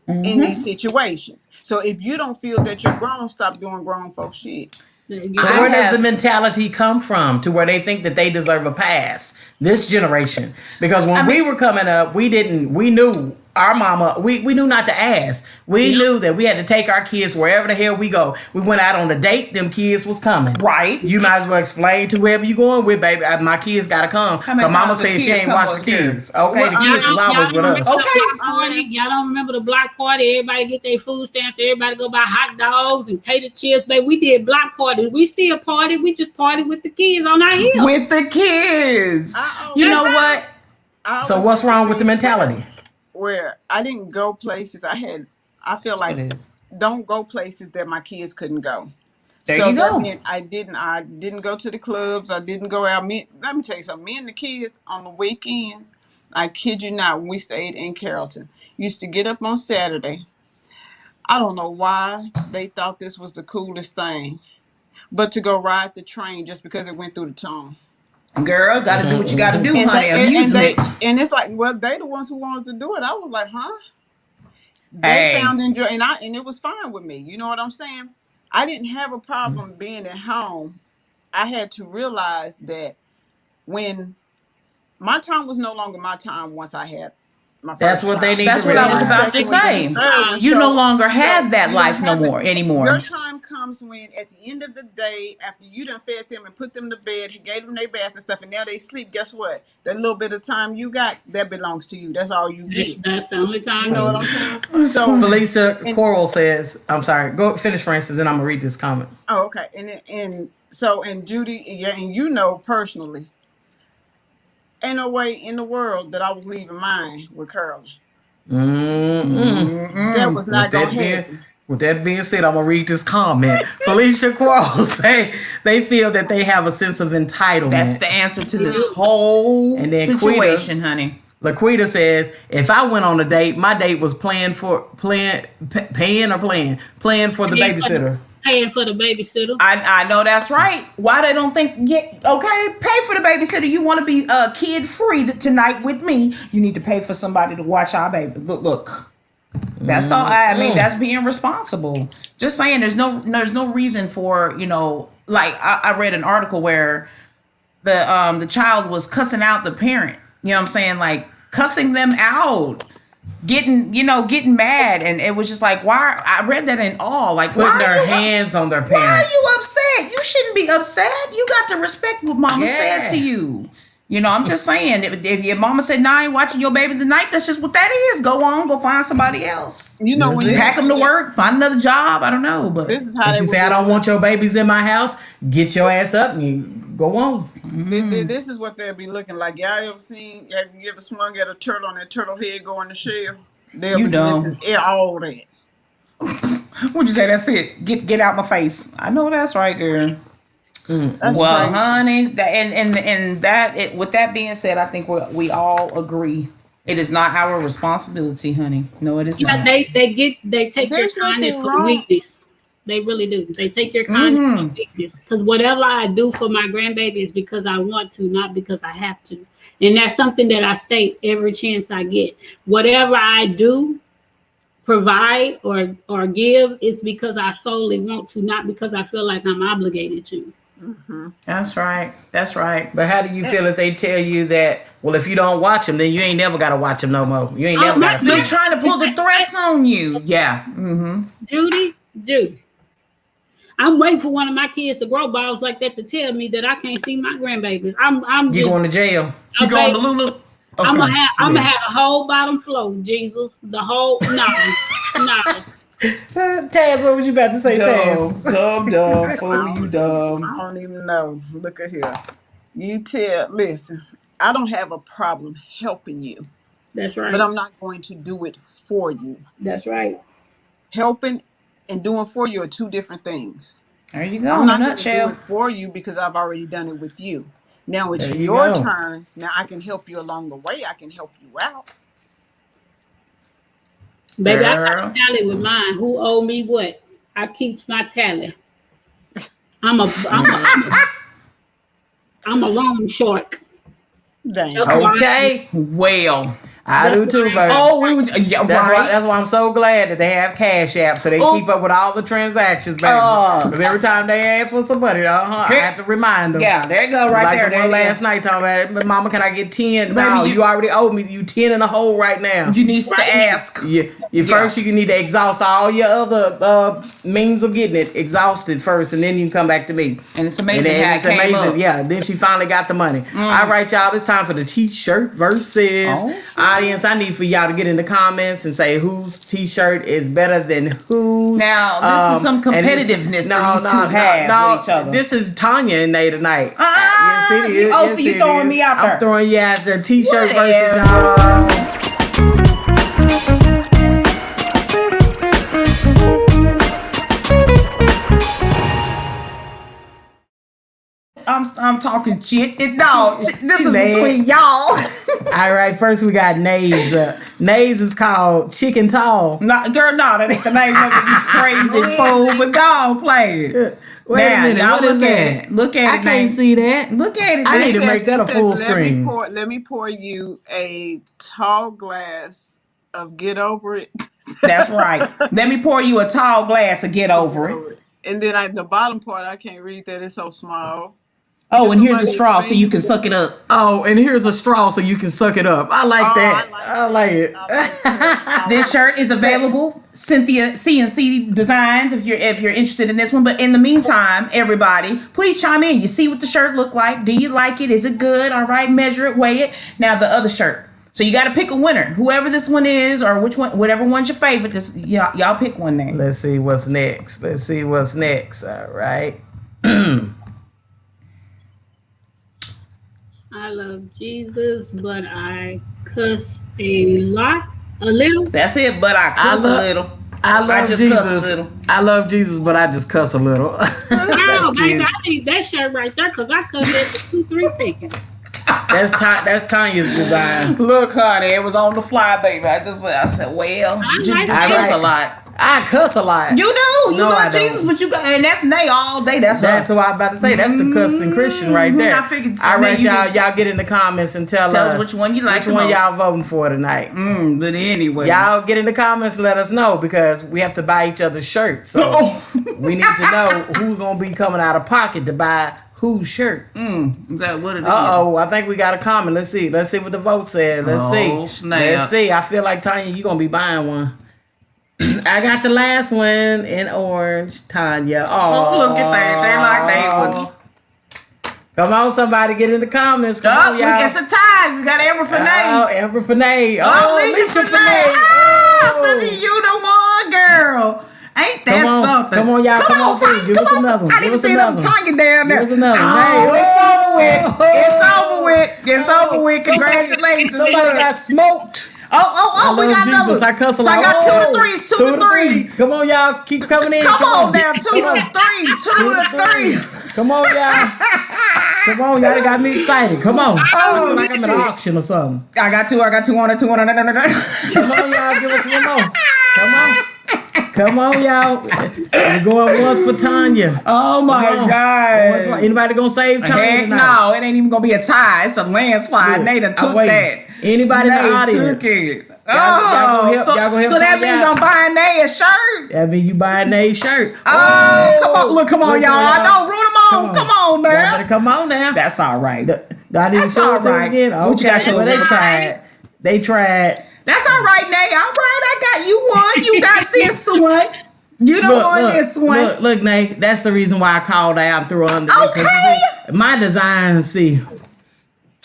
in these situations. So if you don't feel that you're grown, stop doing grown folk shit. So where does the mentality come from to where they think that they deserve a pass? This generation. Because when we were coming up, we knew our mama, we knew not to ask. We knew that we had to take our kids wherever the hell we go. We went out on a date, them kids was coming. Right. You might as well explain to whoever you going with, baby. My kids gotta come. But mama said she ain't watch the kids. Okay, Well, the kids was always with us. Okay. Y'all don't remember the block party? Everybody get their food stamps. Everybody go buy hot dogs and tater chips. Baby, we did block parties. We still party. We just party with the kids on our hill. With the kids. You know what? So what's wrong with the mentality? Where I didn't go places. I feel like don't go places that my kids couldn't go. There you go. I didn't go to the clubs. I didn't go out. Let me tell you something. Me and the kids on the weekends, I kid you not, when we stayed in Carrollton, used to get up on Saturday. I don't know why they thought this was the coolest thing, but to go ride the train just because it went through the tunnel. Girl, gotta do what you gotta do, honey. Amusement. And it's like, well, they the ones who wanted to do it. I was like, huh? They found enjoy, and it was fine with me. You know what I'm saying? I didn't have a problem being at home. I had to realize that when my time was no longer my time once I had my first That's what they need That's to what realize. I was about to say. You no longer have that life no more anymore. Your time comes when at the end of the day, after you done fed them and put them to bed, gave them their bath and stuff, and now they sleep, guess what? That little bit of time you got, that belongs to you. That's all you get. That's the only time. You know what I'm saying? So Felicia Coral says, I'm sorry, go finish, Francis, then I'm gonna read this comment. Oh, okay. And Judy, yeah, and you know personally, ain't no way in the world that I was leaving mine with Curly. That was not going to happen. With that being said, I'm going to read this comment. Felicia Quarles say they feel that they have a sense of entitlement. That's the answer to this whole situation, honey. Laquita says, if I went on a date, my date was paying for the babysitter. Paying for the babysitter. I know that's right. Why they don't think, okay, pay for the babysitter. You want to be kid free tonight with me? You need to pay for somebody to watch our baby. Look. That's all. I mean, that's being responsible. Just saying, there's no reason for, like I read an article where the child was cussing out the parent. You know what I'm saying? Like cussing them out. Getting mad, and it was just like, why? I read that in awe, like putting their hands on their parents. Why are you upset? You shouldn't be upset. You got to respect what mama said to you. I'm just saying, if your mama said, "Nah, I ain't watching your baby tonight," that's just what that is. Go on, go find somebody else. When you pack them to work, find another job. I don't know, but this is how she say, "I don't want your babies in my house." Get your ass up and you go on. This is what they'll be looking like. Y'all ever seen? Have you ever swung at a turtle and that turtle head go in the shell? They'll be missing all that. What'd you say? That's it. Get out my face. I know that's right, girl. That's well, crazy. Honey, with that being said, I think we all agree it is not our responsibility, honey. No, it is not. They take their kindness for weakness. They really do. They take their kindness for weakness. Because whatever I do for my grandbaby is because I want to, not because I have to. And that's something that I state every chance I get. Whatever I do, provide or give, it's because I solely want to, not because I feel like I'm obligated to. That's right. But how do you feel if they tell you that, well, if you don't watch them, then you ain't never got to watch them no more. You ain't never got to see them. They're trying to pull the threats on you. Yeah. Judy, I'm waiting for one of my kids to grow balls like that to tell me that I can't see my grandbabies. You going to jail? You going to Lulu? Okay. I'm gonna have a whole bottom floor, Jesus. The whole no. Taz, what was you about to say, Taz? Dumb, fool, you dumb. I don't even know. Look at here. Listen, I don't have a problem helping you. That's right. But I'm not going to do it for you. That's right. Helping and doing for you are two different things. There you go. I'm not going to nutshell. do it for you because I've already done it with you. Now it's your turn. Now I can help you along the way. I can help you out. Baby, I got a tally with mine. Who owe me what? I keeps my tally. I'm a loan shark. Dang. Okay. Well, I do too, baby. Oh, we would. Yeah, That's why I'm so glad that they have Cash App so they keep up with all the transactions, baby. Because every time they ask for some money, I have to remind them. Yeah, there you go, right there. Like the one last night talking about, Mama, can I get 10? No, you already owe me. You 10 in the hole right now. You need to ask. First, you need to exhaust all your other means of getting it exhausted first, and then you can come back to me. And it's amazing how it came up. Yeah, then she finally got the money. All right, y'all, it's time for the t-shirt versus. Audience, I need for y'all to get in the comments and say whose t-shirt is better than whose. Now, this is some competitiveness that these two have with each other. This is Tanya and Nate tonight. Yes, it is. Oh, so you throwing me out there. I'm throwing you out the t-shirt versus y'all. I'm talking shit. No, this is between y'all. All right, first we got Nays. Nays is called Chicken Tall. No, girl, no, that ain't the name of it, you crazy fool. But go on, play it. Wait a minute, what is that? Look at it. I can't see that. Look at it. I need to make that a full screen. Let me pour you a tall glass of Get Over It. That's right. Let me pour you a tall glass of Get Over It. And then the bottom part, I can't read that. It's so small. Oh, and here's a straw so you can suck it up. Oh, and here's a straw so you can suck it up. I like that. I like it. This shirt is available. Cynthia CNC Designs if you're interested in this one. But in the meantime, everybody, please chime in. You see what the shirt look like? Do you like it? Is it good? All right, measure it, weigh it. Now the other shirt. So you got to pick a winner. Whoever this one is or which one, whatever one's your favorite, y'all pick one name. Let's see what's next. All right. I love Jesus, but I cuss a little. That's it, but I cuss a little. I just Jesus. Cuss a little. I love Jesus, but I just cuss a little. No, baby, I need that shirt right there because I cuss it for 2-3 seconds. That's Tanya's design. Look, honey, it was on the fly, baby. I said, well, I cuss a lot. I cuss a lot. You do. You love Jesus, but you got, and that's Nay all day. That's what I was about to say. That's the cussing Christian right there. I figured. All right, y'all get in the comments and tell us which one you like. Which one y'all voting for tonight? But anyway, y'all get in the comments. Let us know because we have to buy each other shirts. So we need to know who's gonna be coming out of pocket to buy whose shirt. Is that what it is? I think we got a comment. Let's see what the vote said. Let's see. Snap. Let's see. I feel like Tanya, you gonna be buying one. I got the last one in orange, Tanya. Oh, look at that. They're like they was. Come on, somebody get in the comments. Come on, y'all. It's a tie. We got Amber Finay. Oh, Amber Finay. Alicia Finay. Cindy, you the one, girl. Ain't that something? Come on, y'all. Come on, Tanya. Give us another one. I didn't see them Tanya down there. Give us another one. It's over with. Congratulations. Somebody got smoked. Oh, we got another. I cuss a lot. So I got 2 to 3s. 2 to 3. Come on, y'all. Keep coming in. Come on now. 2 to 3. Come on, y'all. Come on, y'all. Got me excited. Come on. I feel like I'm at an auction or something. I got two on it. Come on, y'all. Give us one more. Come on, y'all. We're going once for Tanya. Oh my God. Anybody gonna save Tanya? Heck no, it ain't even gonna be a tie. It's a landslide. Nathan took that. Anybody in the audience? Took it. So that means I'm buying Nay a shirt. That means you buying Nay's shirt. Come on, y'all. I know, root them on. Come on, man. Y'all better come on now. That's all right. That's all right. Again? Okay. What you got? They tried. That's all right, Nay. All right, I got you one. You got this one. You don't want this one. Look, Nay. That's the reason why I called out through under. Okay. My design, see.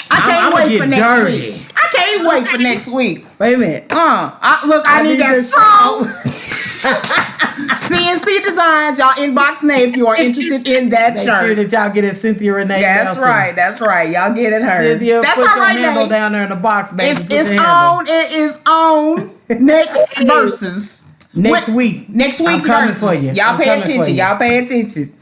I can't wait for next week. I can't can't wait for next week. Wait a minute. I need that strong. CNC Designs, y'all inbox Nay if you are interested in that shirt. Make sure that y'all get it, Cynthia Renee. That's right. That's right. Y'all get it her. Cynthia, that's put all your right, handle down there in the box, baby. It's on. It is on. Next verses. Next week. Next week's verses. For you. Y'all pay attention. Y'all pay attention.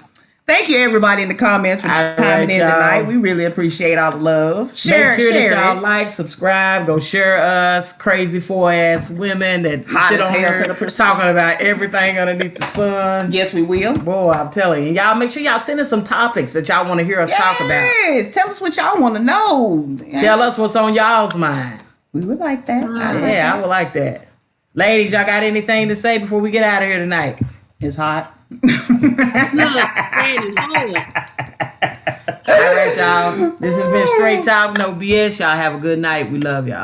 Thank you, everybody in the comments for chiming in tonight. We really appreciate all the love. Make sure that y'all like, subscribe, go share us, crazy 4-ass women that sit on here talking about everything underneath the sun. Yes, we will. Boy, I'm telling you. Y'all make sure y'all send us some topics that y'all want to hear us talk about. Yes, tell us what y'all want to know. Tell us what's on y'all's mind. We would like that. I would like that. Ladies, y'all got anything to say before we get out of here tonight? It's hot. Look, Daddy, hold it. All right, y'all. This has been Straight Talk, No BS. Y'all have a good night. We love y'all.